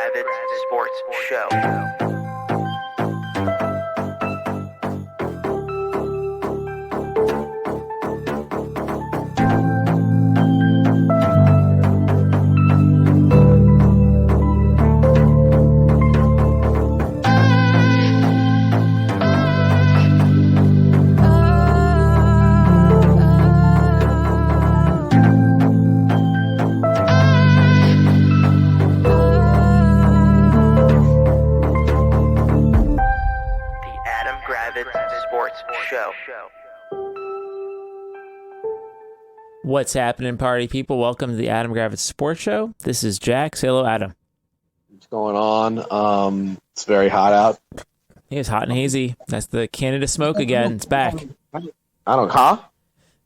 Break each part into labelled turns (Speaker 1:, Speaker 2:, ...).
Speaker 1: Gravitz Sports Show.
Speaker 2: What's happening, party people? Welcome to the Adam Gravitz Sports Show. This is Jack. Say hello, Adam.
Speaker 3: What's going on? It's very hot out.
Speaker 2: It's hot and hazy. That's the Canada smoke again. It's back.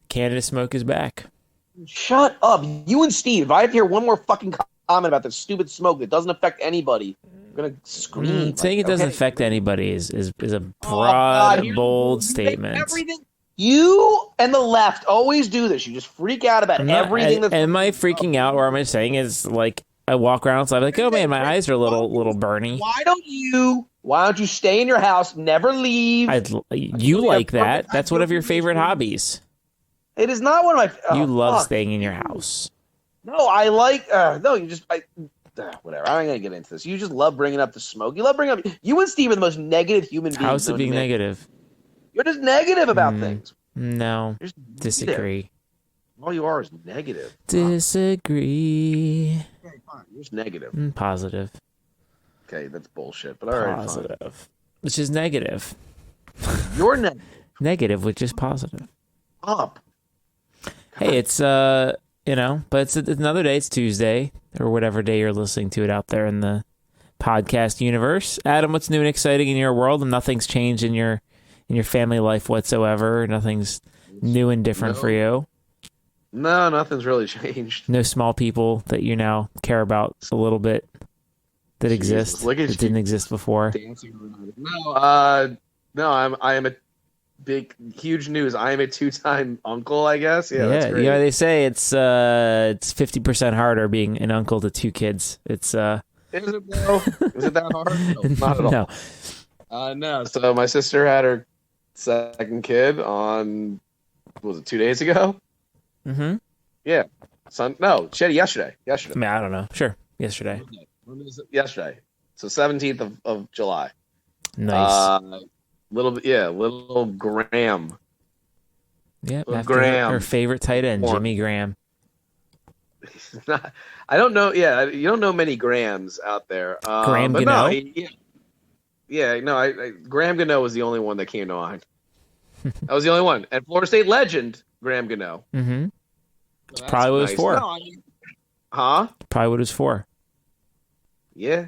Speaker 2: Canada smoke is back.
Speaker 3: Shut up. You and Steve, if I have to hear one more fucking comment about this stupid smoke that doesn't affect anybody, I'm going to scream.
Speaker 2: Saying it doesn't affect anybody is a broad, bold statement.
Speaker 3: Everything. You and the left always do this. You just freak out about everything. That's
Speaker 2: am I freaking out, or am I saying is like I walk around outside like, oh man, my eyes are a little burny.
Speaker 3: Why don't you stay in your house, never leave?
Speaker 2: You like that? That's one of your favorite hobbies.
Speaker 3: It is not one of my.
Speaker 2: You love staying in your house.
Speaker 3: No, I like. No, you just. Whatever. I'm not gonna get into this. You just love bringing up the smoke. You love bringing up. You and Steve are the most negative human beings.
Speaker 2: How's it being negative?
Speaker 3: You're just negative about things.
Speaker 2: No, disagree.
Speaker 3: All you are is negative.
Speaker 2: Disagree.
Speaker 3: Okay, fine. You're just negative.
Speaker 2: Positive.
Speaker 3: Okay, that's bullshit. But all right,
Speaker 2: positive,
Speaker 3: fine.
Speaker 2: Which is negative.
Speaker 3: You're negative.
Speaker 2: Negative, which is positive.
Speaker 3: Up.
Speaker 2: Hey, it's but it's another day. It's Tuesday or whatever day you're listening to it out there in the podcast universe. Adam, what's new and exciting in your world? And nothing's changed in your family life whatsoever. Nothing's new and different for you.
Speaker 3: No, nothing's really changed.
Speaker 2: No small people that you now care about a little bit that exist that didn't exist before.
Speaker 3: No, I am a big, huge news. I am a 2-time uncle, I guess. Yeah, that's great.
Speaker 2: They say it's 50% harder being an uncle to 2 kids. It's
Speaker 3: Is it though? Is it that hard? No, not at all. No. So my sister had her second kid on, was it 2 days ago?
Speaker 2: Mm-hmm.
Speaker 3: Yeah. She had it yesterday.
Speaker 2: I mean, I don't know. Sure. Yesterday.
Speaker 3: Yesterday. So 17th of July.
Speaker 2: Nice.
Speaker 3: Little Graham.
Speaker 2: Yeah,
Speaker 3: after Graham.
Speaker 2: Her favorite tight end, Jimmy Graham.
Speaker 3: I don't know. Yeah, you don't know many Grahams out there.
Speaker 2: Graham Gano?
Speaker 3: Graham Gano was the only one that came to mind. That was the only one. And Florida State legend, Graham Gano.
Speaker 2: Mm-hmm. So probably what it was for. Probably what it was for.
Speaker 3: Yeah.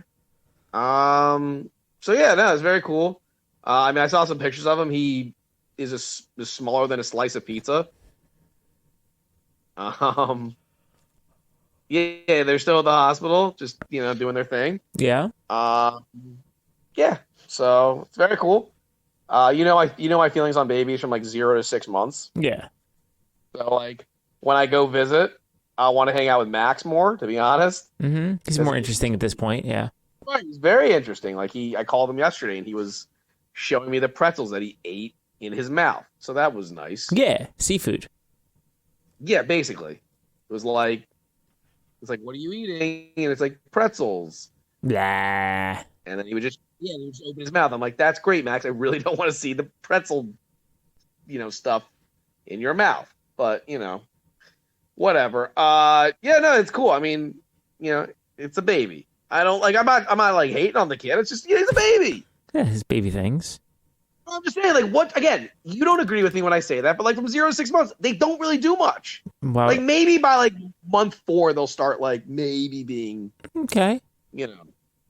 Speaker 3: So yeah, no, it's very cool. I saw some pictures of him. He is smaller than a slice of pizza. Yeah, they're still at the hospital, just doing their thing.
Speaker 2: Yeah.
Speaker 3: Yeah. So it's very cool. My feelings on babies from 0 to 6 months.
Speaker 2: Yeah.
Speaker 3: So when I go visit, I want to hang out with Max more, to be honest.
Speaker 2: Mm-hmm. He's more interesting at this point. Yeah.
Speaker 3: Right. He's very interesting. I called him yesterday and he was showing me the pretzels that he ate in his mouth. So that was nice.
Speaker 2: Yeah. Seafood.
Speaker 3: Yeah, basically. It was what are you eating? And it's pretzels.
Speaker 2: Blah.
Speaker 3: And then he would just open his mouth. I'm like, that's great, Max. I really don't want to see the pretzel, stuff in your mouth. But, whatever. It's cool. I mean, it's a baby. I'm not hating on the kid. It's just, he's a baby.
Speaker 2: Yeah, his baby things.
Speaker 3: I'm just saying, again, you don't agree with me when I say that, but from 0 to 6 months, they don't really do much.
Speaker 2: Well,
Speaker 3: maybe by month 4, they'll start maybe being
Speaker 2: okay.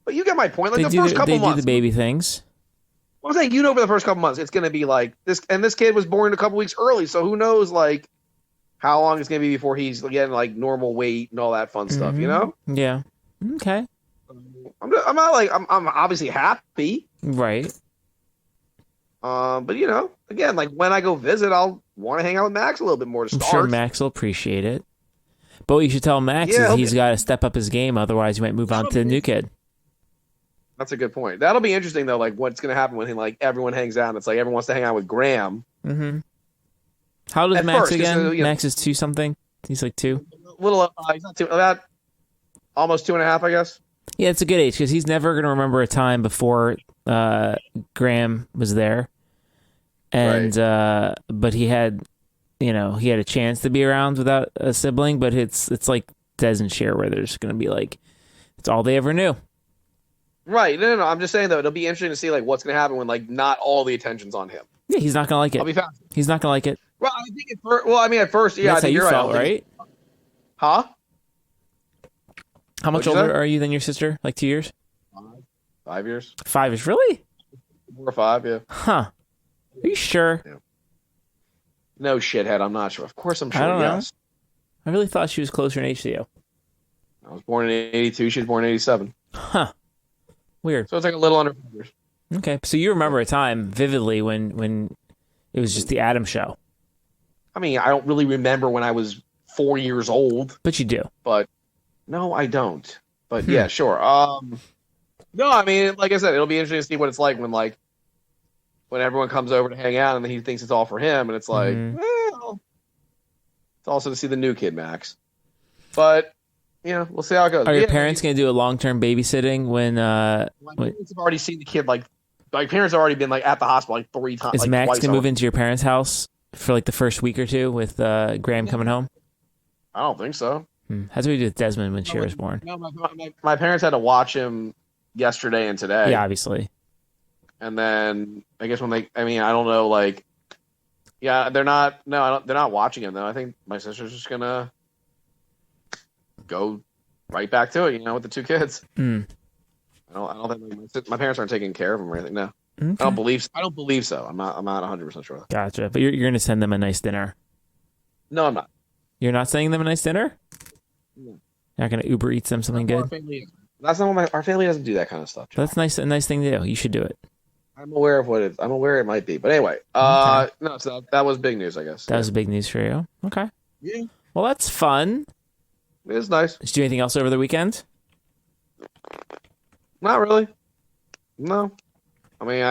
Speaker 3: But you get my point. The first couple months,
Speaker 2: they do the baby things.
Speaker 3: I'm saying, for the first couple months, it's going to be this. And this kid was born a couple weeks early, so who knows how long it's going to be before he's getting normal weight and all that fun stuff.
Speaker 2: Yeah. Okay.
Speaker 3: I'm not I'm obviously happy.
Speaker 2: Right.
Speaker 3: But again, when I go visit, I'll want to hang out with Max a little bit more to start.
Speaker 2: I'm sure Max will appreciate it. But what you should tell Max is he's got to step up his game, otherwise you might move on to the new kid.
Speaker 3: That's a good point. That'll be interesting though. Like what's going to happen when like everyone hangs out? And it's like everyone wants to hang out with Graham.
Speaker 2: Mm-hmm. How old is
Speaker 3: At
Speaker 2: Max
Speaker 3: first, 'cause,
Speaker 2: again? Max is 2 something. He's like 2.
Speaker 3: Little. He's not too about almost 2.5, I guess.
Speaker 2: Yeah, it's a good age because he's never going to remember a time before Graham was there, and but he had, he had a chance to be around without a sibling. But it's like Des and Cher, where they're just going to be like, it's all they ever knew.
Speaker 3: Right. No. I'm just saying though, it'll be interesting to see like what's going to happen when like not all the attention's on him.
Speaker 2: Yeah, he's not going to like it.
Speaker 3: I'll be fast.
Speaker 2: He's not going to like it.
Speaker 3: Well, I think at first. Well, I mean, at first, yeah.
Speaker 2: That's
Speaker 3: I think
Speaker 2: how you
Speaker 3: you're
Speaker 2: felt,
Speaker 3: right?
Speaker 2: right?
Speaker 3: Huh?
Speaker 2: How much
Speaker 3: What'd you
Speaker 2: older
Speaker 3: say?
Speaker 2: are you than your sister? Like 2 years?
Speaker 3: 5 years.
Speaker 2: 5 years, really?
Speaker 3: 4 or 5, yeah.
Speaker 2: Huh? Are you sure?
Speaker 3: Yeah. No shithead, I'm not sure. Of course I'm sure.
Speaker 2: I don't know.
Speaker 3: Yes.
Speaker 2: I really thought she was closer in age to you.
Speaker 3: I was born in 82. She was born in 87.
Speaker 2: Huh? Weird.
Speaker 3: So it's like a little under 5 years.
Speaker 2: Okay, so you remember a time vividly when it was just the Adam Show,
Speaker 3: I mean, I don't really remember when I was 4 years old,
Speaker 2: but you do.
Speaker 3: but no, I don't. But yeah, sure. No, I mean, like I said, it'll be interesting to see what it's like when everyone comes over to hang out and then he thinks it's all for him, and it's like, well, it's also to see the new kid, Max. But yeah, we'll see how it goes.
Speaker 2: Are your
Speaker 3: Yeah,
Speaker 2: parents going to do a long-term babysitting when?
Speaker 3: My parents have already seen the kid. Like, my parents have already been like at the hospital like 3 times.
Speaker 2: Is
Speaker 3: like,
Speaker 2: Max
Speaker 3: twice
Speaker 2: going to move
Speaker 3: already.
Speaker 2: into your parents' house for like the first week or two with Graham coming home?
Speaker 3: I don't think so.
Speaker 2: How's what we do with Desmond when Cher was born?
Speaker 3: No, my parents had to watch him yesterday and today.
Speaker 2: Yeah, obviously.
Speaker 3: And then I guess when I don't know, like, yeah, they're not. No, they're not watching him though. I think my sister's just gonna go right back to it, with the 2 kids.
Speaker 2: Mm.
Speaker 3: I don't think my parents aren't taking care of him or anything. No,
Speaker 2: Okay.
Speaker 3: I don't believe so. I'm not 100% sure.
Speaker 2: Gotcha. But you're going to send them a nice dinner.
Speaker 3: No, I'm not.
Speaker 2: You're not sending them a nice dinner?
Speaker 3: No.
Speaker 2: You're not going to Uber Eats them something
Speaker 3: Our
Speaker 2: good?
Speaker 3: family is. That's not what our family doesn't do that kind of stuff. John.
Speaker 2: That's nice. A nice thing to do. You should do it.
Speaker 3: I'm aware of what it is. I'm aware it might be, but anyway.
Speaker 2: Okay.
Speaker 3: No, so that was big news, I guess.
Speaker 2: That was big news for you. Okay.
Speaker 3: Yeah,
Speaker 2: Well, that's fun.
Speaker 3: it is nice.
Speaker 2: Did you do anything else over the weekend?
Speaker 3: Not really. No. I mean,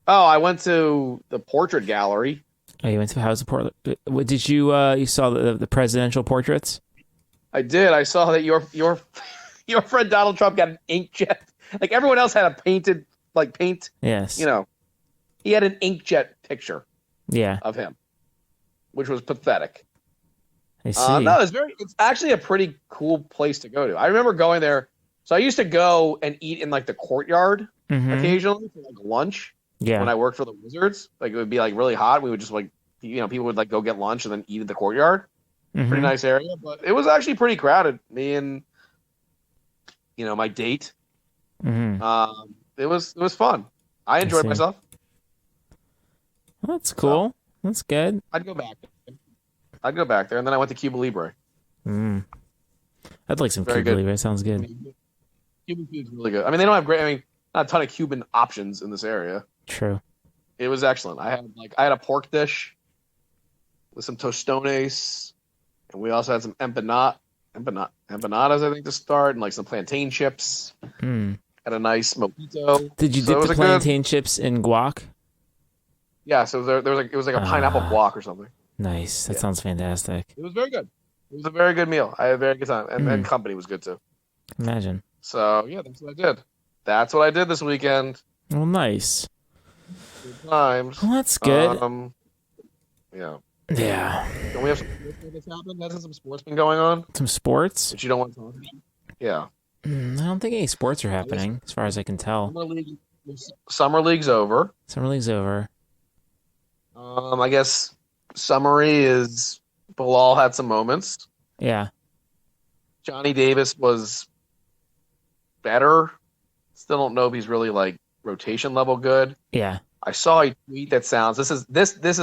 Speaker 3: I went to the portrait gallery.
Speaker 2: Oh, you went to House of Portland. What did you? You saw the presidential portraits?
Speaker 3: I did. I saw that your friend Donald Trump got an inkjet. Like everyone else had a painted paint.
Speaker 2: Yes.
Speaker 3: He had an inkjet picture
Speaker 2: Yeah.
Speaker 3: of him, which was pathetic.
Speaker 2: I see.
Speaker 3: No, it's actually a pretty cool place to go to. I remember going there. So I used to go and eat in like the courtyard
Speaker 2: Mhm.
Speaker 3: occasionally for like lunch
Speaker 2: Yeah.
Speaker 3: when I worked for the Wizards. Like it would be like really hot. We would just people would like go get lunch and then eat at the courtyard.
Speaker 2: Mhm.
Speaker 3: Pretty nice area, but it was actually pretty crowded. Me and my date.
Speaker 2: Mhm.
Speaker 3: It was fun. I enjoyed
Speaker 2: see.
Speaker 3: myself.
Speaker 2: Well, that's cool. That's good.
Speaker 3: I'd go back. And then I went to Cuba Libre.
Speaker 2: Mm. I'd like some
Speaker 3: Very
Speaker 2: Cuba
Speaker 3: good.
Speaker 2: Libre. Sounds good.
Speaker 3: Cuban food's really good. I mean, they don't have not a ton of Cuban options in this area.
Speaker 2: True.
Speaker 3: It was excellent. I had a pork dish with some tostones, and we also had some empanadas, I think, to start, and like some plantain chips.
Speaker 2: Mm.
Speaker 3: Had a nice mojito.
Speaker 2: Did you
Speaker 3: So it
Speaker 2: dip
Speaker 3: was
Speaker 2: the
Speaker 3: a good-
Speaker 2: plantain chips in guac?
Speaker 3: Yeah, so it was like a pineapple guac or something.
Speaker 2: Nice. That sounds fantastic.
Speaker 3: It was very good. It was a very good meal. I had a very good time, and company was good too.
Speaker 2: Imagine.
Speaker 3: So yeah, that's what I did. That's what I did this weekend.
Speaker 2: Well, nice.
Speaker 3: Good times.
Speaker 2: Well, that's good.
Speaker 3: Yeah.
Speaker 2: Yeah.
Speaker 3: Don't we have some sports that's happened? Hasn't some sports been going on
Speaker 2: Some sports?
Speaker 3: that you don't want to talk about? Yeah.
Speaker 2: I don't think any sports are happening, as far as I can tell.
Speaker 3: Summer League's over.
Speaker 2: Summer League's over.
Speaker 3: I guess summary is Bilal had some moments.
Speaker 2: Yeah.
Speaker 3: Johnny Davis was better. Still don't know if he's really like rotation level good.
Speaker 2: Yeah.
Speaker 3: I saw a tweet that sounds this is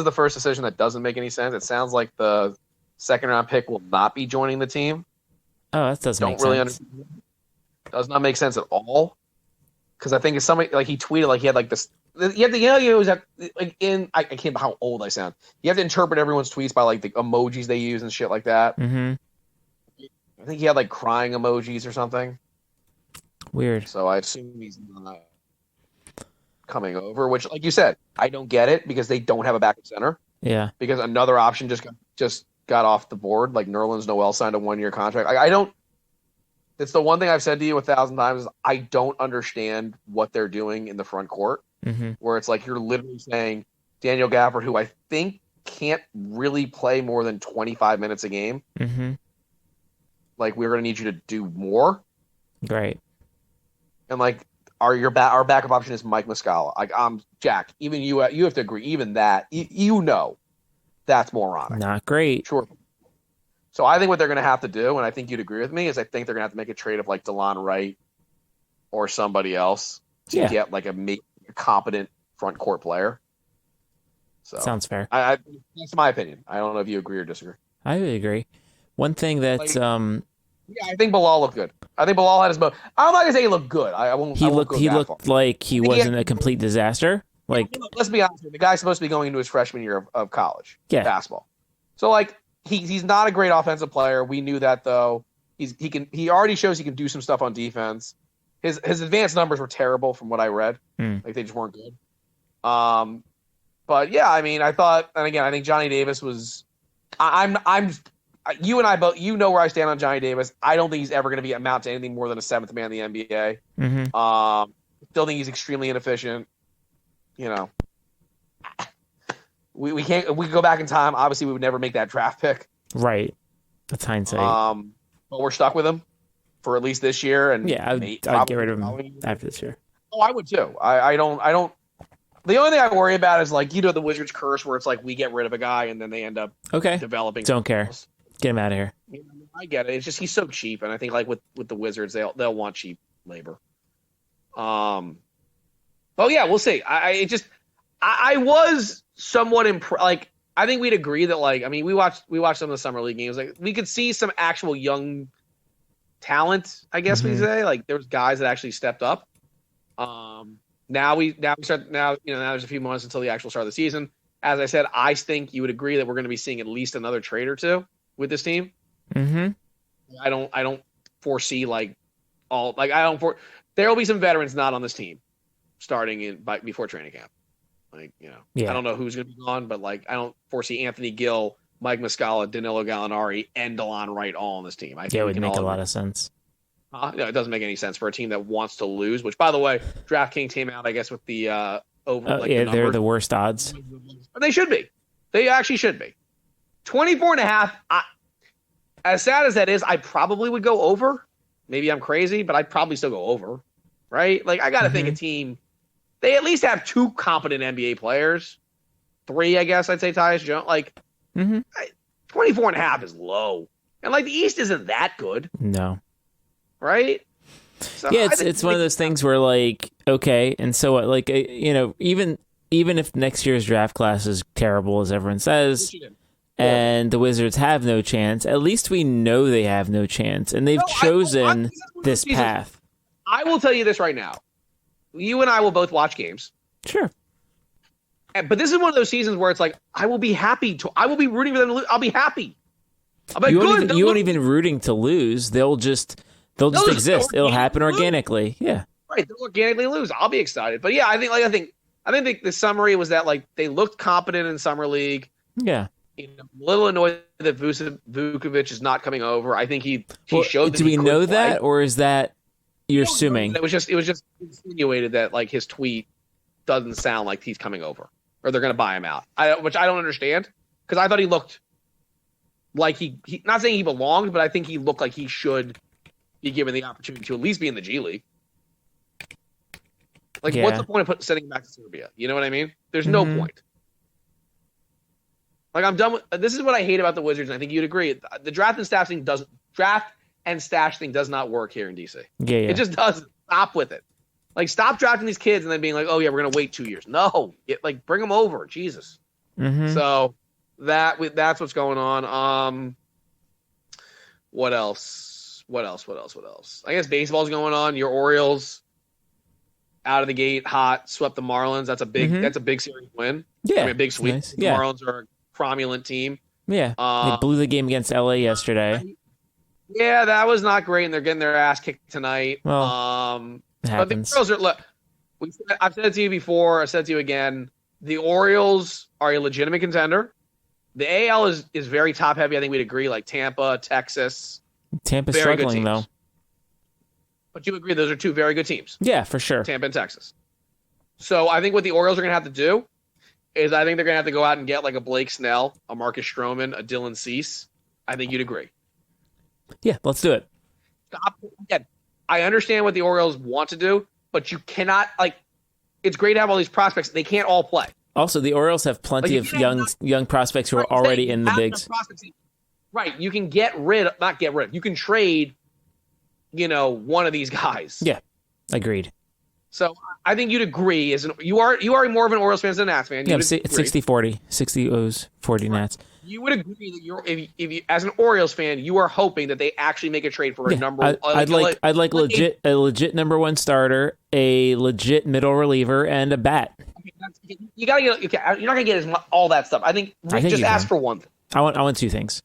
Speaker 3: the first decision that doesn't make any sense. It sounds like the second round pick will not be joining the team.
Speaker 2: Oh, that does
Speaker 3: Don't
Speaker 2: make
Speaker 3: really
Speaker 2: sense.
Speaker 3: understand. Does not make sense at all. Because I think it's somebody like he tweeted like he had like this. You have to, you always have like I can't remember how old I sound. You have to interpret everyone's tweets by like the emojis they use and shit like that.
Speaker 2: Mm-hmm.
Speaker 3: I think he had like crying emojis or something.
Speaker 2: Weird.
Speaker 3: So I assume he's not coming over. Which, like you said, I don't get it because they don't have a backup center.
Speaker 2: Yeah.
Speaker 3: Because another option just got off the board. Like Nerlens Noel signed a 1-year contract. I don't. It's the one thing I've said to you 1,000 times is I don't understand what they're doing in the front court.
Speaker 2: Mm-hmm.
Speaker 3: Where it's like you're literally saying Daniel Gafford, who I think can't really play more than 25 minutes a game.
Speaker 2: Mm-hmm.
Speaker 3: Like we're going to need you to do more.
Speaker 2: Right.
Speaker 3: And like our backup option is Mike Muscala. Like Jack. Even you have to agree. Even that you know that's moronic.
Speaker 2: Not great.
Speaker 3: Sure. So I think what they're going to have to do, and I think you'd agree with me, is I think they're going to have to make a trade of like DeLon Wright or somebody else to get like a competent front court player. So
Speaker 2: sounds fair.
Speaker 3: That's my opinion. I don't know if you agree or disagree.
Speaker 2: I would agree. One thing that's
Speaker 3: I think Bilal looked good. I think Bilal had his I'm not gonna say he looked good. I won't.
Speaker 2: He
Speaker 3: I won't
Speaker 2: looked. He looked like he wasn't a complete disaster. Like,
Speaker 3: let's be honest. The guy's supposed to be going into his freshman year of college basketball. So like he's not a great offensive player. We knew that though. He already shows he can do some stuff on defense. His advanced numbers were terrible from what I read. Like they just weren't good. But yeah, I mean, I thought, and again, I think Johnny Davis was. You and I both, you know where I stand on Johnny Davis. I don't think he's ever going to amount to anything more than a 7th man in the NBA.
Speaker 2: mm-hmm.
Speaker 3: Still think he's extremely inefficient. You know, we can't. We could go back in time. Obviously, we would never make that draft pick.
Speaker 2: Right. That's hindsight.
Speaker 3: But we're stuck with him for at least this year. And
Speaker 2: I'd get rid of him after this year.
Speaker 3: Oh, I would too. I don't. The only thing I worry about is like the Wizards curse, where it's like we get rid of a guy and then they end up developing.
Speaker 2: Don't care. Else. Get him out of here.
Speaker 3: I get it. It's just he's so cheap, and I think like with the Wizards, they'll want cheap labor. Well, yeah, we'll see. I was somewhat impressed. Like I think we'd agree that like I mean we watched some of the summer league games. Like we could see some actual young talent. I guess we'd say like there was guys that actually stepped up. Now there's a few months until the actual start of the season. As I said, I think you would agree that we're going to be seeing at least another trade or two with this team.
Speaker 2: Mm-hmm.
Speaker 3: I don't foresee like all like there will be some veterans not on this team starting before training camp. Like I don't know who's going to be gone, but like I don't foresee Anthony Gill, Mike Muscala, Danilo Gallinari, and DeLon Wright all on this team. I think
Speaker 2: it would make a lot of sense.
Speaker 3: It doesn't make any sense for a team that wants to lose. Which, by the way, DraftKings came out, I guess, with the over.
Speaker 2: They're the worst odds.
Speaker 3: But they should be. They actually should be. 24.5. As sad as that is, I probably would go over. Maybe I'm crazy, but I'd probably still go over. Right? Like I got to think a team. They at least have 2 competent NBA players. 3, I guess I'd say. Tyus Jones. Like 24.5 is low, and like the East isn't that good.
Speaker 2: No.
Speaker 3: Right? So
Speaker 2: yeah, it's one of those things where like, okay, and so what? Like, even if next year's draft class is terrible as everyone says, and the Wizards have no chance, at least we know they have no chance, and they've chosen this path.
Speaker 3: I will tell you this right now: you and I will both watch games.
Speaker 2: Sure.
Speaker 3: But this is one of those seasons where it's like I will be rooting for them to lose. I'll be happy. I'll be good.
Speaker 2: You won't even rooting to lose. They'll just exist. It'll happen organically. Yeah. Right.
Speaker 3: They'll organically lose. I'll be excited. But yeah, I think the summary was that like they looked competent in summer league.
Speaker 2: Yeah.
Speaker 3: A little annoyed that Vukovic is not coming over. I think he showed.
Speaker 2: Do we know that, or is that you're assuming?
Speaker 3: It was just insinuated that like his tweet doesn't sound like he's coming over, or they're going to buy him out. Which I don't understand because I thought he looked like he not saying he belonged, but I think he looked like he should be given the opportunity to at least be in the G League. Like, what's the point of sending him back to Serbia? You know what I mean? There's no point. Like, I'm done with this. Is what I hate about the Wizards, and I think you'd agree. The draft and stash thing does not work here in DC.
Speaker 2: Yeah.
Speaker 3: It just doesn't. Stop with it. Like, stop drafting these kids and then being like, oh yeah, we're gonna wait 2 years. No, bring them over. Jesus.
Speaker 2: Mm-hmm.
Speaker 3: So that's what's going on. What else? What else? I guess baseball's going on. Your Orioles out of the gate, hot, swept the Marlins. That's a big series win.
Speaker 2: Yeah,
Speaker 3: a big sweep.
Speaker 2: Nice.
Speaker 3: The Marlins are a cromulent team.
Speaker 2: Yeah, they blew the game against LA yesterday.
Speaker 3: Yeah, that was not great, and they're getting their ass kicked tonight.
Speaker 2: Well, it
Speaker 3: But the
Speaker 2: happens.
Speaker 3: Orioles are look. I've said it to you before. I've said it to you again. The Orioles are a legitimate contender. The AL is very top heavy. I think we'd agree, like Tampa, Texas.
Speaker 2: Tampa's
Speaker 3: Very good
Speaker 2: struggling, though.
Speaker 3: teams. But you agree those are two very good teams,
Speaker 2: Yeah, for sure.
Speaker 3: Tampa and Texas. So I think what the Orioles are going to have to do is I think they're going to have to go out and get like a Blake Snell, a Marcus Stroman, a Dylan Cease. I think you'd agree.
Speaker 2: Yeah, let's do it.
Speaker 3: Stop. Again, I understand what the Orioles want to do, but you cannot like. It's great to have all these prospects. They can't all play.
Speaker 2: Also, the Orioles have plenty
Speaker 3: Like,
Speaker 2: of
Speaker 3: you can
Speaker 2: young prospects who are already in the bigs.
Speaker 3: Right. You can not get rid of. You can trade, one of these guys.
Speaker 2: Yeah, agreed.
Speaker 3: So I think you'd agree. You are more of an Orioles fan than a Nats fan.
Speaker 2: Yeah, it's 60-40. 60 O's, 40 Nats.
Speaker 3: You would agree that if you, as an Orioles fan, you are hoping that they actually make a trade for a number.
Speaker 2: I'd like a legit number one starter, a legit middle reliever, and a bat.
Speaker 3: You gotta get. Okay, you're not gonna get all that stuff. I think just ask for one thing.
Speaker 2: I want two things.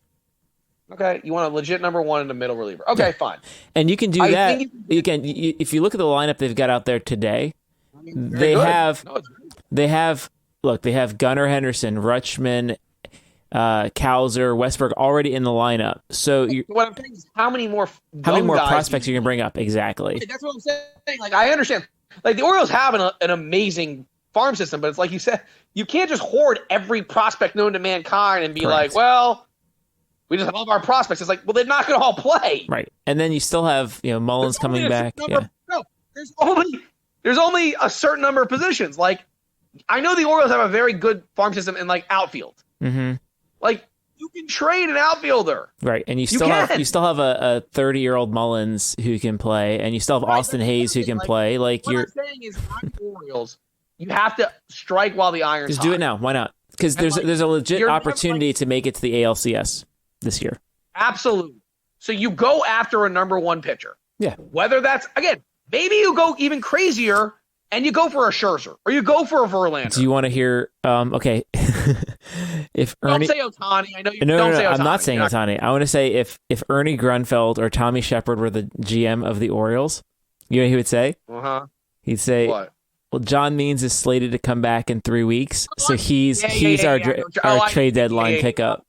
Speaker 3: Okay, you want a legit number one and a middle reliever. Okay, fine.
Speaker 2: And you can do that. If you look at the lineup they've got out there today, they have Gunnar Henderson, Rutschman, Kowser, Westberg already in the lineup. So
Speaker 3: what I'm saying is how many more
Speaker 2: prospects you can bring up exactly.
Speaker 3: That's what I'm saying. Like I understand. Like the Orioles have an amazing farm system, but it's like you said, you can't just hoard every prospect known to mankind and be like, well, we just love our prospects. It's like, well, they're not going to all play.
Speaker 2: Right. And then you still have, Mullins coming back. Yeah.
Speaker 3: No, there's only a certain number of positions. Like, I know the Orioles have a very good farm system in like outfield.
Speaker 2: Mm-hmm.
Speaker 3: Like, you can trade an outfielder.
Speaker 2: Right. And you still have a 30-year-old Mullins who can play, and you still have Austin Hayes who can play. Like what
Speaker 3: I'm saying is, I'm Orioles. You have to strike while the iron's
Speaker 2: just
Speaker 3: hot.
Speaker 2: do it now. Why not? Because there's a legit opportunity to make it to the ALCS this year.
Speaker 3: Absolutely. So you go after a number one pitcher.
Speaker 2: Yeah.
Speaker 3: Whether that's, again, maybe you go even crazier and you go for a Scherzer or you go for a Verlander.
Speaker 2: Do you want to hear, okay. If Ernie,
Speaker 3: don't say Ohtani. I know you
Speaker 2: no,
Speaker 3: don't say Ohtani.
Speaker 2: I'm not saying Ohtani. I want to say if Ernie Grunfeld or Tommy Shepard were the GM of the Orioles, you know what he would say?
Speaker 3: Uh-huh.
Speaker 2: He'd say,
Speaker 3: what?
Speaker 2: Well, John Means is slated to come back in 3 weeks, so he's our trade deadline pickup.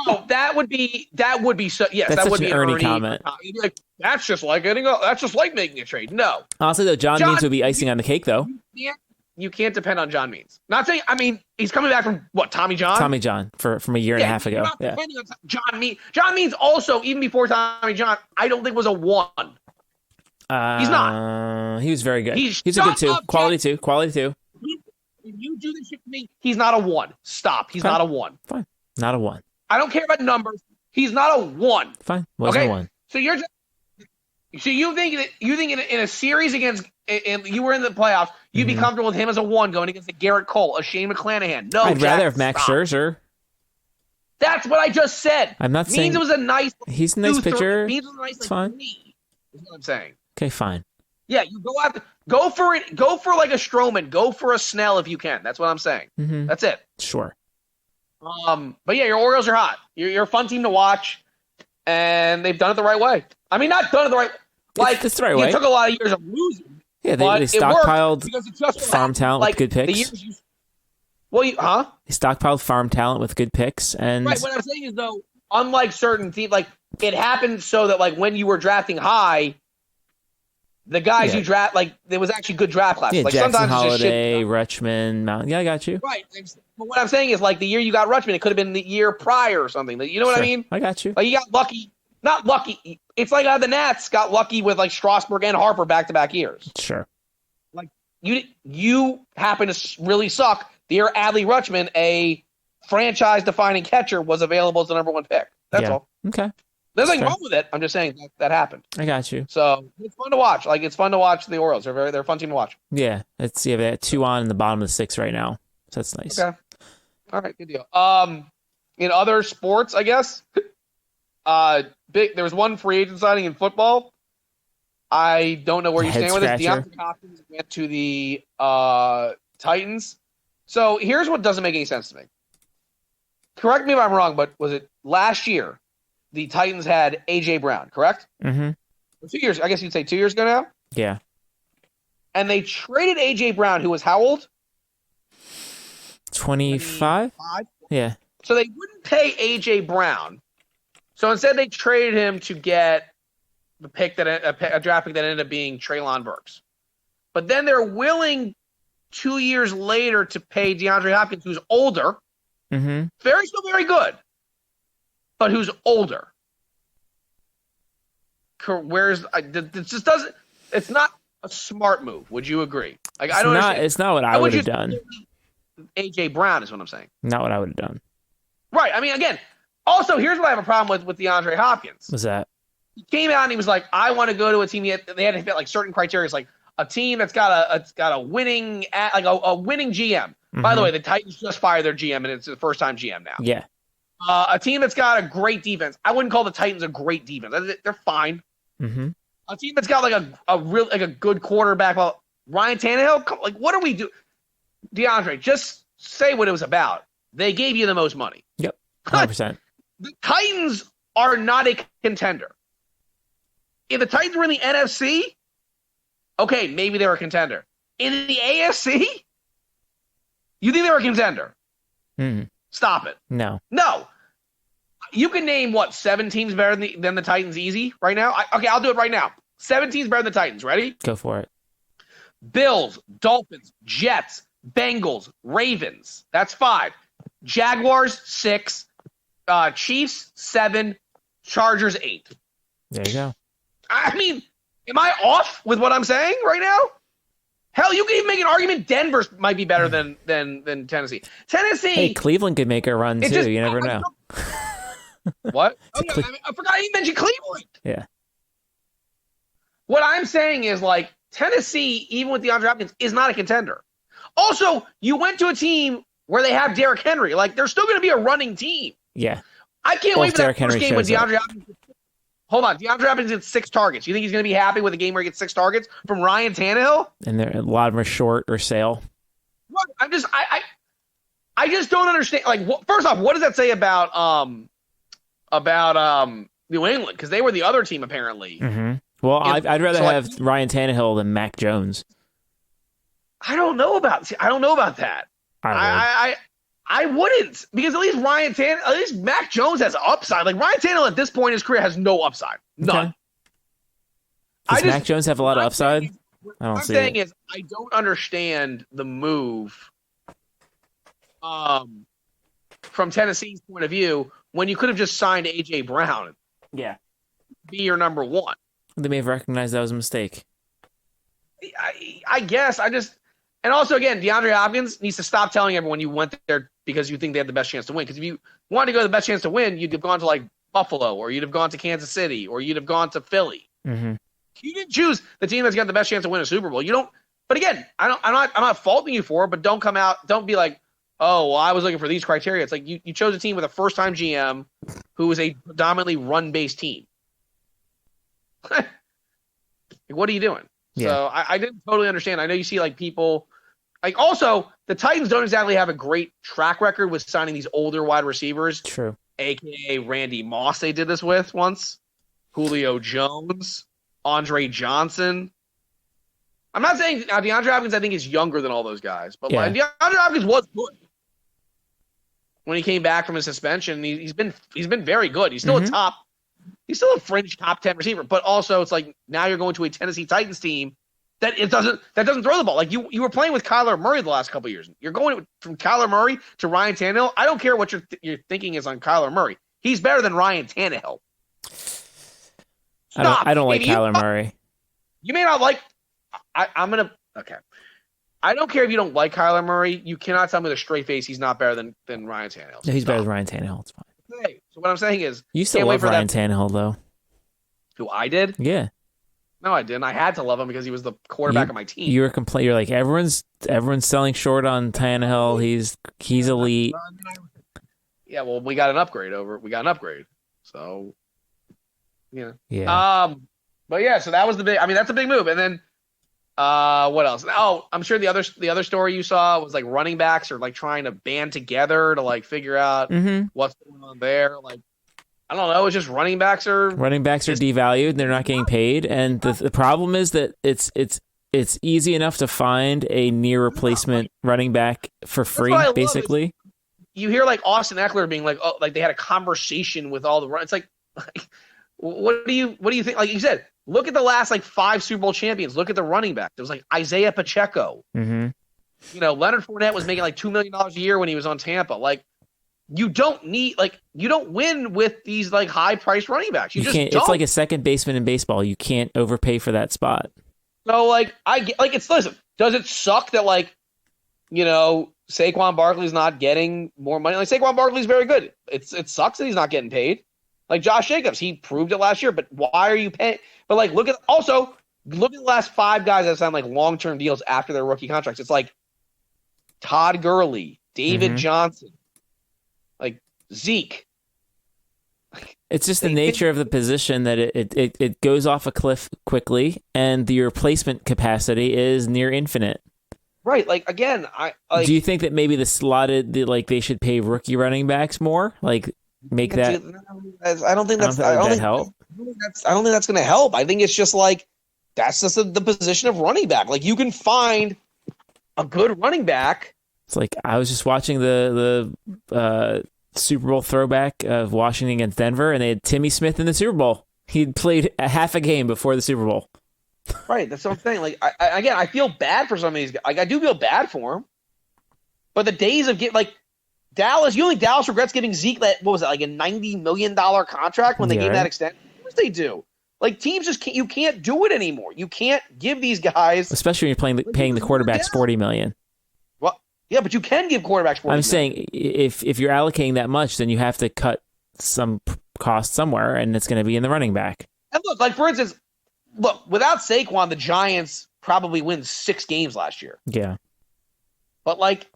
Speaker 3: Oh, that would be so. Yes,
Speaker 2: that's
Speaker 3: that would
Speaker 2: such
Speaker 3: be
Speaker 2: an Ernie comment.
Speaker 3: You'd be like, that's just like making a trade. No,
Speaker 2: honestly though, John Means would be icing on the cake though.
Speaker 3: You can't depend on John Means. Not saying. I mean, he's coming back from what? Tommy John.
Speaker 2: Tommy John from a year and a half ago.
Speaker 3: Yeah. John Means. John Means also even before Tommy John, I don't think was a 1. He's not.
Speaker 2: He was very good. He's a good 2. Quality 2.
Speaker 3: If you do this shit to me, he's not a 1. Stop. He's not a 1.
Speaker 2: Fine. Not a 1.
Speaker 3: I don't care about numbers. He's not a 1.
Speaker 2: Fine. Wasn't a 1.
Speaker 3: So you think in a series against, and you were in the playoffs, you'd be comfortable with him as a 1 going against a Garrett Cole, a Shane McClanahan. No,
Speaker 2: I'd rather have Max Scherzer.
Speaker 3: That's what I just said.
Speaker 2: I'm not saying
Speaker 3: Means it was a nice.
Speaker 2: He's a nice pitcher.
Speaker 3: Means it was a nice.
Speaker 2: It's fine.
Speaker 3: Me, is what I'm saying.
Speaker 2: Okay, fine.
Speaker 3: Yeah, you go for it. Go for like a Stroman. Go for a Snell if you can. That's what I'm saying.
Speaker 2: Mm-hmm.
Speaker 3: That's it.
Speaker 2: Sure.
Speaker 3: But yeah, your Orioles are hot. You're a fun team to watch, and they've done it the right way. I mean, not done it the right. Like
Speaker 2: it's the right way.
Speaker 3: It took a lot of years of losing.
Speaker 2: Yeah, they stockpiled farm talent with good picks.
Speaker 3: They
Speaker 2: stockpiled farm talent with good picks, and
Speaker 3: right. What I'm saying is though, unlike certain teams, like it happened so that like when you were drafting high, the guys you draft there was actually good draft classes.
Speaker 2: Yeah,
Speaker 3: like
Speaker 2: Jackson
Speaker 3: sometimes
Speaker 2: Holiday, Rutschman, Mountain. Yeah, I got you.
Speaker 3: Right. But what I'm saying is like the year you got Rutschman, it could have been the year prior or something. You know what I mean?
Speaker 2: I got you.
Speaker 3: Like you got lucky. Not lucky. It's like the Nats got lucky with like Strasburg and Harper back-to-back years.
Speaker 2: Sure.
Speaker 3: Like you happen to really suck the year Adley Rutschman, a franchise-defining catcher, was available as the number 1 pick. That's all.
Speaker 2: Okay.
Speaker 3: There's nothing wrong with it. I'm just saying that happened.
Speaker 2: I got you.
Speaker 3: So it's fun to watch. Like it's fun to watch the Orioles. They're a fun team to watch.
Speaker 2: Yeah. They have 2 on in the bottom of the 6 right now. So that's nice.
Speaker 3: Okay. All right. Good deal. In other sports, I guess. There was one free agent signing in football. I don't know where you stand with it. DeAndre Hopkins went to the Titans. So here's what doesn't make any sense to me. Correct me if I'm wrong, but was it last year? the Titans had A.J. Brown, correct?
Speaker 2: Mm-hmm.
Speaker 3: 2 years. I guess you'd say 2 years ago now.
Speaker 2: Yeah.
Speaker 3: And they traded A.J. Brown, who was how old?
Speaker 2: 25? Yeah.
Speaker 3: So they wouldn't pay A.J. Brown. So instead, they traded him to get the pick that a draft pick that ended up being Treylon Burks. But then they're willing 2 years later to pay DeAndre Hopkins, who's older,
Speaker 2: Mm-hmm.
Speaker 3: still very good, but who's older. It just doesn't. It's not a smart move. Would you agree? Like I don't understand.
Speaker 2: It's not what I would have done.
Speaker 3: A.J. Brown is what I'm saying.
Speaker 2: Not what I would have done.
Speaker 3: Right. I mean, again. Also, here's what I have a problem with DeAndre Hopkins.
Speaker 2: What's that?
Speaker 3: He came out and he was like, "I want to go to a team." They had to fit like certain criteria, like a team that's got a winning a winning GM. Mm-hmm. By the way, the Titans just fired their GM, and it's the first time GM now.
Speaker 2: Yeah.
Speaker 3: A team that's got a great defense. I wouldn't call the Titans a great defense. They're fine.
Speaker 2: Mm-hmm.
Speaker 3: A team that's got like a good quarterback. Well, Ryan Tannehill. Like, what are we doing? DeAndre, just say what it was about. They gave you the most money.
Speaker 2: Yep. 100%.
Speaker 3: The Titans are not a contender. If the Titans were in the NFC, okay, maybe they were a contender. In the AFC, you think they were a contender?
Speaker 2: Mm-hmm.
Speaker 3: Stop it.
Speaker 2: No.
Speaker 3: You can name, 7 teams better than the Titans easy right now? Okay, I'll do it right now. 7 teams better than the Titans. Ready?
Speaker 2: Go for it.
Speaker 3: Bills, Dolphins, Jets, Bengals, Ravens. That's 5. Jaguars, 6. Chiefs, 7. Chargers, 8.
Speaker 2: There you go.
Speaker 3: I mean, am I off with what I'm saying right now? Hell, you can even make an argument Denver might be better than Tennessee. Tennessee.
Speaker 2: Hey, Cleveland could make a run too. You never know.
Speaker 3: What? Oh, yeah, I forgot you mentioned Cleveland.
Speaker 2: Yeah.
Speaker 3: What I'm saying is, like, Tennessee, even with DeAndre Hopkins, is not a contender. Also, you went to a team where they have Derrick Henry. Like, they're still going to be a running team.
Speaker 2: Yeah.
Speaker 3: I can't wait for that first game with DeAndre Hopkins. Hold on. DeAndre Hopkins gets 6 targets. You think he's going to be happy with a game where he gets 6 targets from Ryan Tannehill?
Speaker 2: And a lot of them are short or sail.
Speaker 3: What? I just don't understand. Like, first off, what does that say about New England? Because they were the other team apparently.
Speaker 2: Mm-hmm. Well, I'd rather have Ryan Tannehill than Mac Jones.
Speaker 3: I don't know about that. I wouldn't, because at least Mac Jones has upside. Like, Ryan Tannehill at this point in his career has no upside. None.
Speaker 2: Okay. Does Mac Jones have a lot of upside?
Speaker 3: What I'm saying is I don't understand the move from Tennessee's point of view when you could have just signed A.J. Brown.
Speaker 2: Yeah.
Speaker 3: Be your number 1.
Speaker 2: They may have recognized that was a mistake.
Speaker 3: I guess. And also, again, DeAndre Hopkins needs to stop telling everyone you went there because you think they had the best chance to win. Because if you wanted to go to the best chance to win, you'd have gone to, like, Buffalo, or you'd have gone to Kansas City, or you'd have gone to Philly.
Speaker 2: Mm-hmm.
Speaker 3: You didn't choose the team that's got the best chance to win a Super Bowl. You don't. But again, I'm not faulting you for it. But don't be like, oh, well, I was looking for these criteria. It's like you chose a team with a first-time GM who was a predominantly run-based team. What are you doing? Yeah. So I didn't totally understand. I know you see, like, people like, also the Titans don't exactly have a great track record with signing these older wide receivers.
Speaker 2: True.
Speaker 3: AKA Randy Moss. They did this with once. Julio Jones, Andre Johnson. I'm not saying DeAndre Hopkins, I think, is younger than all those guys, but like, DeAndre Hopkins was good when he came back from his suspension. He's been very good. He's still he's still a fringe top 10 receiver, but also it's like now you're going to a Tennessee Titans team that doesn't throw the ball. Like you were playing with Kyler Murray the last couple of years. You're going from Kyler Murray to Ryan Tannehill. I don't care what your thinking is on Kyler Murray. He's better than Ryan Tannehill.
Speaker 2: I don't like Kyler Murray.
Speaker 3: You may not like. Okay. I don't care if you don't like Kyler Murray. You cannot tell me with a straight face he's not better than Ryan Tannehill.
Speaker 2: No, he's better than Ryan Tannehill. It's fine.
Speaker 3: Okay. So what I'm saying is,
Speaker 2: you still love Ryan Tannehill, though.
Speaker 3: Who I did?
Speaker 2: Yeah.
Speaker 3: No, I didn't. I had to love him because he was the quarterback of my team.
Speaker 2: You were You're like, everyone's selling short on Tannehill. He's elite.
Speaker 3: Yeah. Well, we got an upgrade. So. Yeah.
Speaker 2: Yeah.
Speaker 3: But yeah. So that was the big. I mean, that's a big move. And then, what else? Oh, I'm sure the other story you saw was like running backs are like trying to band together to like figure out what's going on there. Like, I don't know. It's just running backs are
Speaker 2: devalued and they're not getting paid. And the problem is that it's easy enough to find a near replacement running back for free, basically.
Speaker 3: You hear like Austin Eckler being like, oh, like they had a conversation with all the run. It's like what do you think? Like you said, look at the last like 5 Super Bowl champions. Look at the running back. There was like Isaiah Pacheco.
Speaker 2: Mm-hmm.
Speaker 3: You know, Leonard Fournette was making like $2 million a year when he was on Tampa. Like, you don't win with these like high priced running backs. You just
Speaker 2: can't.
Speaker 3: don't.
Speaker 2: It's like a second baseman in baseball. You can't overpay for that spot.
Speaker 3: So like listen, does it suck that like, you know, Saquon Barkley's not getting more money? Like Saquon Barkley's very good. It sucks that he's not getting paid. Like Josh Jacobs, he proved it last year, but why are you paying? But like look at the last 5 guys that signed like long-term deals after their rookie contracts. It's like Todd Gurley, David Johnson, like Zeke.
Speaker 2: It's just the nature of the position that it goes off a cliff quickly, and the replacement capacity is near infinite.
Speaker 3: Right. Like again,
Speaker 2: do you think that maybe they should pay rookie running backs more? Like make that.
Speaker 3: I don't think that's going to help. I think it's just like that's just the position of running back. Like you can find a good running back.
Speaker 2: It's like I was just watching the Super Bowl throwback of Washington against Denver, and they had Timmy Smith in the Super Bowl. He'd played a half a game before the Super Bowl.
Speaker 3: Right, that's what I'm saying. Like, I feel bad for some of these guys. Like, I do feel bad for him. But the days of Dallas, you think Dallas regrets giving Zeke that, what was it, like a $90 million contract when they gave that extension? Of course they do. Like, teams just you can't do it anymore. You can't give these guys,
Speaker 2: especially when you're paying the quarterbacks $40 million.
Speaker 3: Well, yeah, but you can give quarterbacks $40 million.
Speaker 2: I'm saying if you're allocating that much, then you have to cut some cost somewhere, and it's going to be in the running back.
Speaker 3: And look, like for instance, without Saquon, the Giants probably win 6 games last year.
Speaker 2: Yeah.
Speaker 3: But like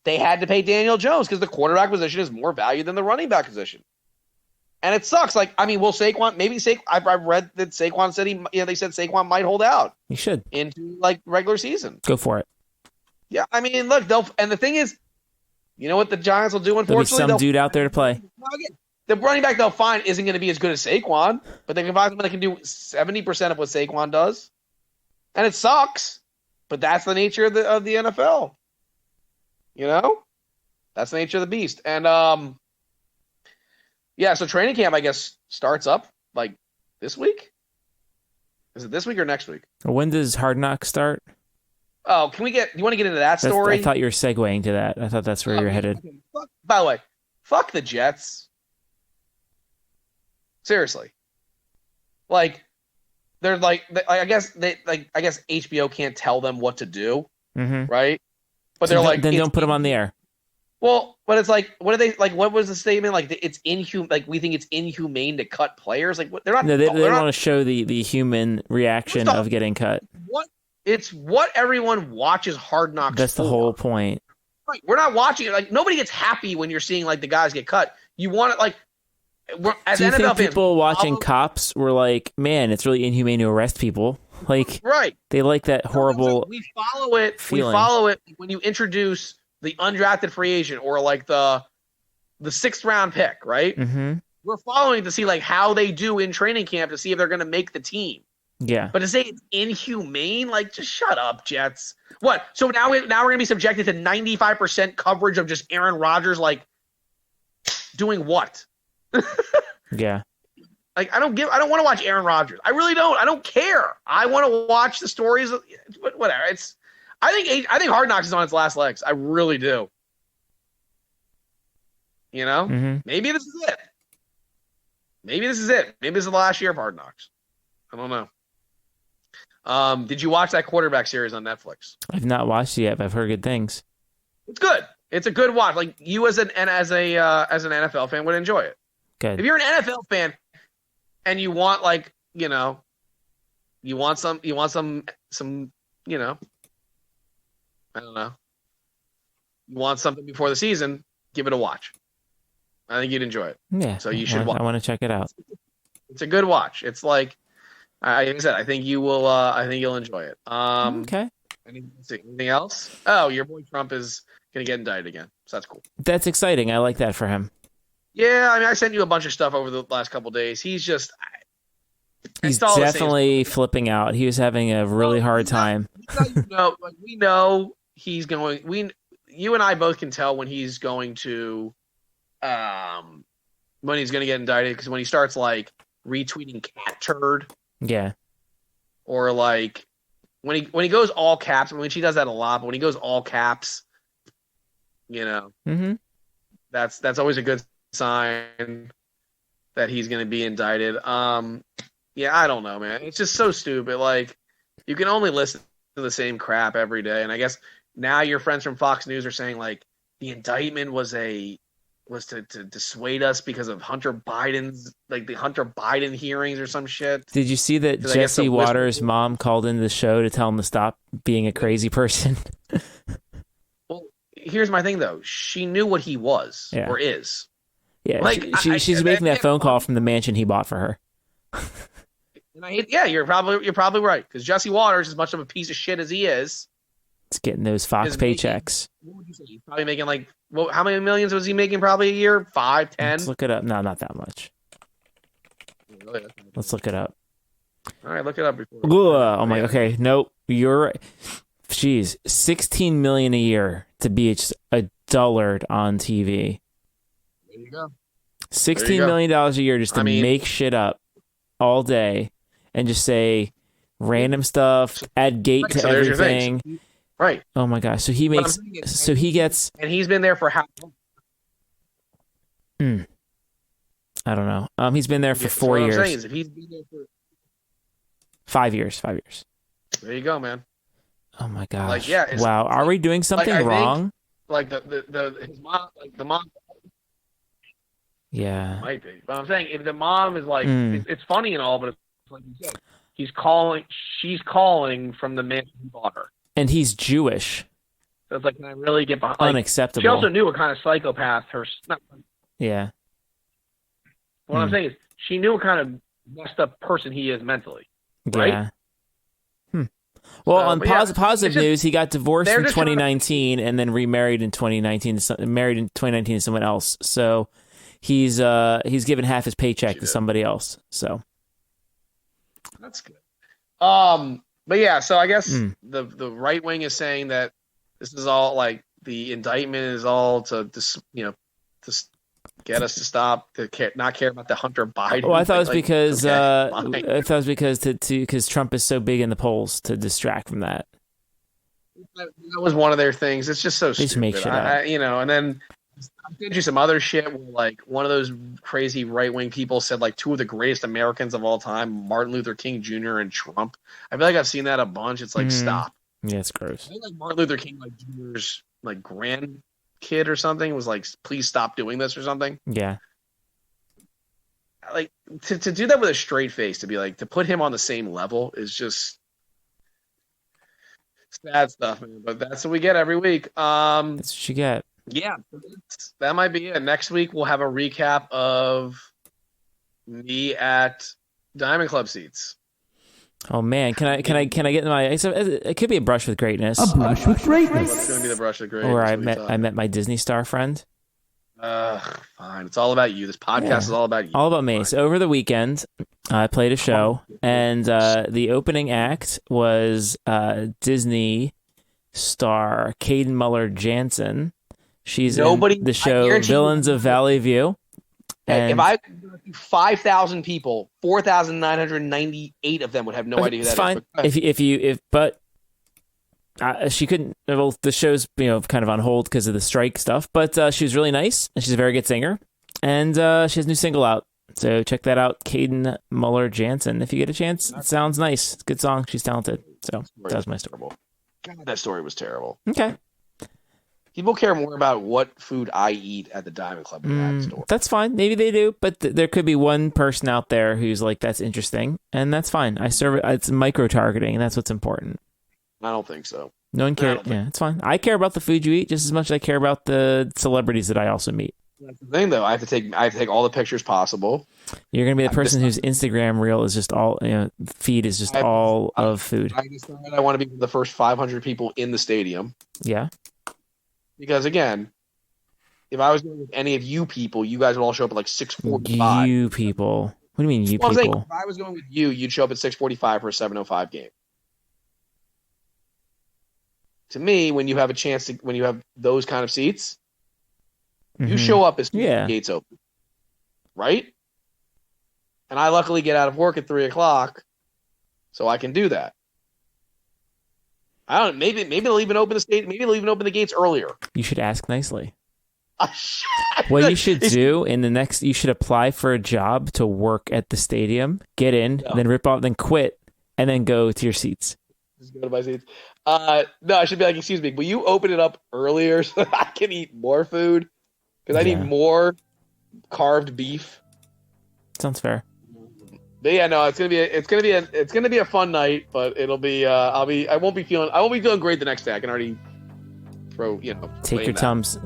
Speaker 3: they had to pay Daniel Jones because the quarterback position is more valued than the running back position. And it sucks. Like, I mean, will Saquon, I read that Saquon said they said Saquon might hold out.
Speaker 2: He should.
Speaker 3: Into like regular season.
Speaker 2: Go for it.
Speaker 3: Yeah. I mean, look, and the thing is, you know what the Giants will do, unfortunately?
Speaker 2: There'll be some dude out there to play.
Speaker 3: The running back they'll find isn't going to be as good as Saquon, but they can find someone that can do 70% of what Saquon does. And it sucks, but that's the nature of the NFL. You know? That's the nature of the beast. And yeah, so training camp I guess starts up like this week? Is it this week or next week?
Speaker 2: When does Hard Knocks start?
Speaker 3: Oh, you want to get into that story?
Speaker 2: I thought you were segueing to that. I thought that's where you're headed.
Speaker 3: By the way, fuck the Jets. Seriously, like they're like I guess HBO can't tell them what to do, right? But they're like,
Speaker 2: then don't put them on the air.
Speaker 3: Well, but it's like, what are they like? What was the statement? Like it's inhumane. Like we think it's inhumane to cut players. Like they're not.
Speaker 2: No, they don't want to show the human reaction of getting cut.
Speaker 3: It's what everyone watches Hard Knocks.
Speaker 2: That's the whole point.
Speaker 3: Right. We're not watching it. Like nobody gets happy when you're seeing like the guys get cut. You want it like. As
Speaker 2: Do you
Speaker 3: NFL
Speaker 2: think people
Speaker 3: fans,
Speaker 2: watching Cops were like, man, it's really inhumane to arrest people? Like,
Speaker 3: right?
Speaker 2: They like that horrible.
Speaker 3: We follow it.
Speaker 2: Feeling.
Speaker 3: We follow it when you introduce the undrafted free agent or like the 6th round pick, right?
Speaker 2: Mm-hmm.
Speaker 3: We're following to see like how they do in training camp to see if they're going to make the team.
Speaker 2: Yeah.
Speaker 3: But to say it's inhumane, like just shut up, Jets. What? So now we're going to be subjected to 95% coverage of just Aaron Rodgers, like doing what?
Speaker 2: Yeah.
Speaker 3: Like I don't want to watch Aaron Rodgers. I really don't. I don't care. I want to watch the stories. Whatever. I think Hard Knocks is on its last legs. I really do. You know, Maybe this is it. Maybe this is the last year of Hard Knocks. I don't know. Did you watch that quarterback series on Netflix?
Speaker 2: I've not watched it yet, but I've heard good things.
Speaker 3: It's good. It's a good watch. Like you as an NFL fan would enjoy it.
Speaker 2: Good.
Speaker 3: If you're an NFL fan and you want like, you want some, I don't know. You want something before the season, give it a watch. I think you'd enjoy it.
Speaker 2: Yeah.
Speaker 3: So you should watch.
Speaker 2: I want to check it out.
Speaker 3: It's a good watch. It's like I said, I think you will I think you'll enjoy it.
Speaker 2: Okay.
Speaker 3: Anything else? Oh, your boy Trump is going to get indicted again. So that's cool.
Speaker 2: That's exciting. I like that for him.
Speaker 3: Yeah, I mean, I sent you a bunch of stuff over the last couple of days. He's
Speaker 2: He's definitely flipping out. He was having a really hard time.
Speaker 3: We know he's going. You and I both can tell when he's going to, when he's going to get indicted, because when he starts like retweeting cat turd,
Speaker 2: yeah,
Speaker 3: or like when he goes all caps. I mean, she does that a lot, but when he goes all caps,
Speaker 2: mm-hmm.
Speaker 3: that's always a good sign that he's going to be indicted. Yeah, I don't know, man. It's just so stupid. Like, you can only listen to the same crap every day, and I guess now your friends from Fox News are saying like the indictment was to dissuade us because of Hunter Biden's the Hunter Biden hearings or some shit.
Speaker 2: Did you see that Jesse Waters' mom called into the show to tell him to stop being a crazy person?
Speaker 3: Well, here's my thing though. She knew what he was or is.
Speaker 2: Yeah, like she's making that phone call from the mansion he bought for her.
Speaker 3: And you're probably right, because Jesse Waters, as much of a piece of shit as he is,
Speaker 2: it's getting those Fox paychecks.
Speaker 3: What would you say? He's probably making how many millions was he making? Probably a year, 5, 10.
Speaker 2: Let's look it up. No, not that much. Let's look it up.
Speaker 3: All right, look it up before.
Speaker 2: Oh my. Okay, nope. You're right. Jeez, $16 million a year to be a dullard on TV.
Speaker 3: There you go.
Speaker 2: $16 million a year just to make shit up all day and just say random stuff, add gate to everything.
Speaker 3: Right.
Speaker 2: Oh my gosh. So he gets.
Speaker 3: And he's been there for how long?
Speaker 2: I don't know. He's been there for 4 years.
Speaker 3: What I'm saying is, if he's been there for
Speaker 2: 5 years. 5 years.
Speaker 3: There you go, man.
Speaker 2: Oh my gosh.
Speaker 3: Like, yeah.
Speaker 2: Wow. Are we doing something wrong?
Speaker 3: Like his mom, the mom.
Speaker 2: Yeah.
Speaker 3: Might be. But I'm saying if the mom is like, it's funny and all, but it's like you said, she's calling from the man who bought her.
Speaker 2: And he's Jewish.
Speaker 3: So it's like, can I really get behind?
Speaker 2: Unacceptable.
Speaker 3: She also knew what kind of psychopath
Speaker 2: Yeah.
Speaker 3: What I'm saying is, she knew what kind of messed up person he is mentally. Right?
Speaker 2: Yeah. Well, on positive news, he got divorced in 2019 and then remarried in 2019. Married in 2019 to someone else. So he's given half his paycheck to somebody else. So
Speaker 3: that's good. But yeah, so I guess the right wing is saying that this is all like the indictment is all to get us to stop not care about the Hunter Biden.
Speaker 2: Well, I thought it was because Trump is so big in the polls to distract from that.
Speaker 3: That was one of their things. It's just so stupid.
Speaker 2: Just make shit up.
Speaker 3: And then I did you some other shit where like one of those crazy right wing people said like two of the greatest Americans of all time, Martin Luther King Jr. and Trump. I feel like I've seen that a bunch. It's like stop.
Speaker 2: Yeah, it's gross.
Speaker 3: I think like Martin Luther King Jr.'s like grandkid or something was like, please stop doing this or something.
Speaker 2: Yeah.
Speaker 3: Like to do that with a straight face, to be like, to put him on the same level is just sad stuff, man. But that's what we get every week.
Speaker 2: That's what you get.
Speaker 3: Yeah, that might be it. Next week we'll have a recap of me at Diamond Club seats.
Speaker 2: Oh man, can I get my? It could be a brush with greatness.
Speaker 4: A brush with greatness.
Speaker 3: It's going to be the brush with greatness.
Speaker 2: Or I met my Disney star friend.
Speaker 3: Fine. It's all about you. This podcast is all about you.
Speaker 2: All about me. So over the weekend, I played a show, and the opening act was Disney star Caden Muller-Jansen. She's in the show Villains of Valley View. And
Speaker 3: if I 5,000 people, 4,998 of them would have no idea who that
Speaker 2: is. But she couldn't. Well, the show's kind of on hold because of the strike stuff. But she was really nice, and she's a very good singer, and she has a new single out. So check that out, Caden Muller-Jansen. If you get a chance, it sounds nice. It's a good song. She's talented. So that was my story.
Speaker 3: God, that story was terrible.
Speaker 2: Okay.
Speaker 3: People care more about what food I eat at the Diamond Club than at the store.
Speaker 2: That's fine. Maybe they do, but there could be one person out there who's like, that's interesting, and that's fine. I serve it. It's micro-targeting, and that's what's important.
Speaker 3: I don't think so.
Speaker 2: No one cares. Yeah, it's fine. I care about the food you eat just as much as I care about the celebrities that I also meet.
Speaker 3: That's the thing, though. I have to take all the pictures possible.
Speaker 2: You're gonna be the person whose Instagram reel is just all feed is just all of food.
Speaker 3: I decided I want to be the first 500 people in the stadium.
Speaker 2: Yeah.
Speaker 3: Because again, if I was going with any of you people, you guys would all show up at like 6:45.
Speaker 2: You people. What do you mean, you
Speaker 3: Well, I'm saying,
Speaker 2: people?
Speaker 3: if I was going with you, you'd show up at 6:45 for a 7:05 game. To me, when you have a chance to, when you have those kind of seats, you show up as soon as the gates open, right? And I luckily get out of work at 3:00, so I can do that. I don't. Maybe they'll even open the state. Maybe they'll even open the gates earlier.
Speaker 2: You should ask nicely. What you should do you should apply for a job to work at the stadium, get in, then rip off, then quit, and then go to your seats.
Speaker 3: Just go to my seats. No, I should be like, excuse me, will you open it up earlier so that I can eat more food? Because I need more carved beef.
Speaker 2: Sounds fair.
Speaker 3: But yeah, no, it's gonna be a fun night, but it'll be I won't be feeling great the next day. I can already throw
Speaker 2: take your Tums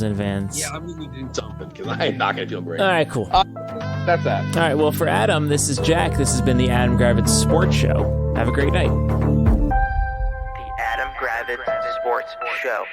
Speaker 2: in advance.
Speaker 3: Yeah, I'm gonna do something because I'm not gonna feel great.
Speaker 2: All right, cool.
Speaker 3: That's that.
Speaker 2: All right, well, for Adam, this is Jack. This has been the Adam Gravitz Sports Show. Have a great night.
Speaker 1: The Adam Gravitz Sports Show.